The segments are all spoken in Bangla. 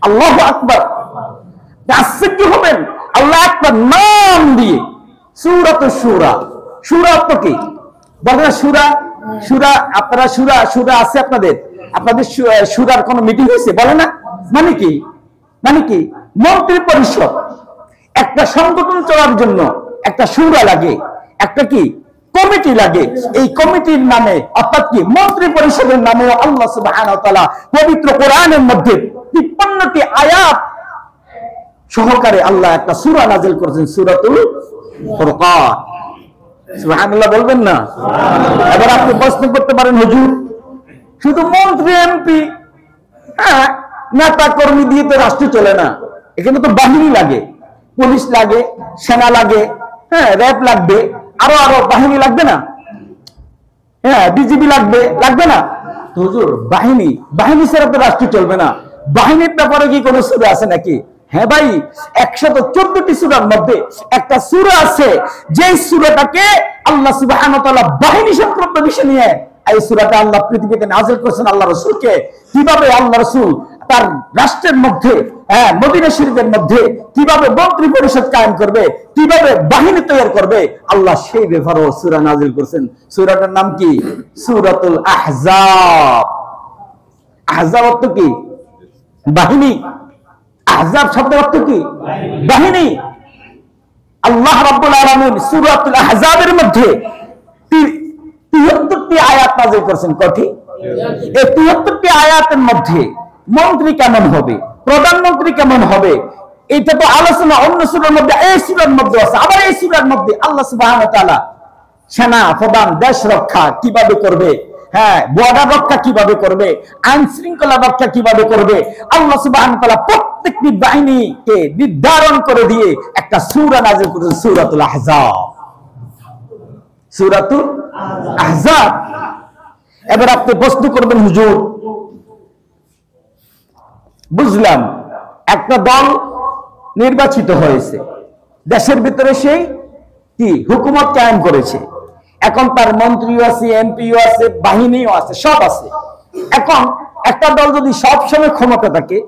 আল্লাহু আকবার। আশ্চর্য হবেন, আল্লাহ একটা নাম দিয়ে সূরাতুশ শুরা। সূরা অর্থ কি বলেন? সূরা, সূরা আপনারা সূরা আছে আপনাদের সূরার কোন মিটিং হয়েছে? বলে না। মানে কি? মানে কি? মন্ত্রী পরিষদ। একটা সংগঠন চলার জন্য একটা সূরা লাগে, একটা কি কমিটি লাগে। এই কমিটির নামে অর্থাৎ কি মন্ত্রী পরিষদের নামে আল্লাহ সুবহানাহু ওয়া তাআলা পবিত্র কোরআনের মধ্যে 53টি আয়াত সহকারে আল্লাহ একটা সূরা নাযিল করেছেন, সূরাতুল ফুরকান। সুবহানাল্লাহ বলবেন না? এবার আপনি প্রশ্ন করতে পারেন, হুজুর শুধু মন্ত্রী এমপি নেতা কর্মী দিয়ে তো রাষ্ট্র চলে না, এখানে তো বাহিনী লাগে, পুলিশ লাগে, সেনা লাগে, র্যাব লাগবে, আরো বাহিনী লাগবে না? বিজিবি লাগবে না? হুজুর বাহিনী ছাড়া তো রাষ্ট্র চলবে না। বাহিনীর ব্যাপারে কি কোনো সূরা আছে নাকি? হ্যাঁ ভাই, 114টি সূরার মধ্যে একটা সূরা আছে যে সূরাটাকে আল্লাহ সুবহানাহু ওয়া তাআলা বাহিনী সংক্রান্ত বিষয় নিয়ে এই সূরাটা আল্লাহ পৃথিবীতে নাযিল করেছেন। আল্লাহ রাসূলকে কিভাবে আল্লাহ রাসূল তার রাষ্ট্রের মধ্যে, মদিনা শরীফের মধ্যে কিভাবে মন্ত্রী পরিষদ কায়েম করবে, কিভাবে বাহিনী তৈরি করবে, আল্লাহ সেই ব্যাপারে সূরা নাযিল করেছেন। সূরাটার নাম কি? সূরাতুল আহজাব। আহজাব অর্থ কি? বাহিনী। আহজাব শব্দের অর্থ কি? বাহিনী। আল্লাহ রাব্বুল আলামিন সূরাতুল আহজাবের মধ্যে 73টি আয়াত নাযিল করেছেন। কয়টি? এই 73টি আয়াতের মধ্যে মন্ত্রী কেমন হবে, প্রধানমন্ত্রী কেমন হবে, এটা তো আলোচনা অন্য সূরার মধ্যে, এই সূরার মধ্যে আছে। আবার এই সূরার মধ্যে আল্লাহ সুবহানাহু ওয়া তাআলা সেনা প্রধান দেশ রক্ষা কিভাবে করবে, বর্ডার রক্ষা কিভাবে করবে, আইন শৃঙ্খলা রক্ষা কিভাবে করবে, আল্লাহ সুবহানাহু ওয়া তাআলা প্রত্যেকটি বাহিনীকে নির্ধারণ করে দিয়ে একটা সূরা নাযিল করেছেন, সূরাতুল আহজাব। সূরাতুল আহজাব। এবার আপনি প্রশ্ন করবেন, হুজুর বুঝলাম একটা দল নির্বাচিত হয়েছে, দেশের ভিতরে সেই কি হুকুমত কায়েম করেছে, এখন তার মন্ত্রীও আছে, এমপিও আছে, বাহিনীও আছে, সব আছে। এখন একটা দল যদি সব সময় ক্ষমতা থাকে,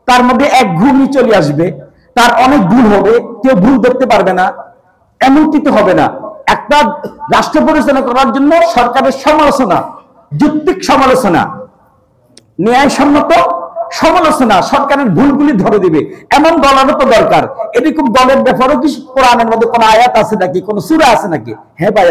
তার মধ্যে এক ঘূর্ণি চলে আসবে, তার অনেক ভুল হবে, কেউ ভুল ধরতে পারবে না, এমনটি তো হবে না। একটা রাষ্ট্র পরিচালনা করার জন্য সরকারের সমালোচনা, যৌক্তিক সমালোচনা, ন্যায়সম্মত সমালোচনা, সরকারের ভুলগুলি ধরে দিবে এমন দলেরও তো দরকার। এরকম দলের ব্যাপারেও কি কোরআনের মধ্যে কোন আয়াত আছে নাকি, কোন সূরা আছে নাকি? হ্যাঁ ভাই।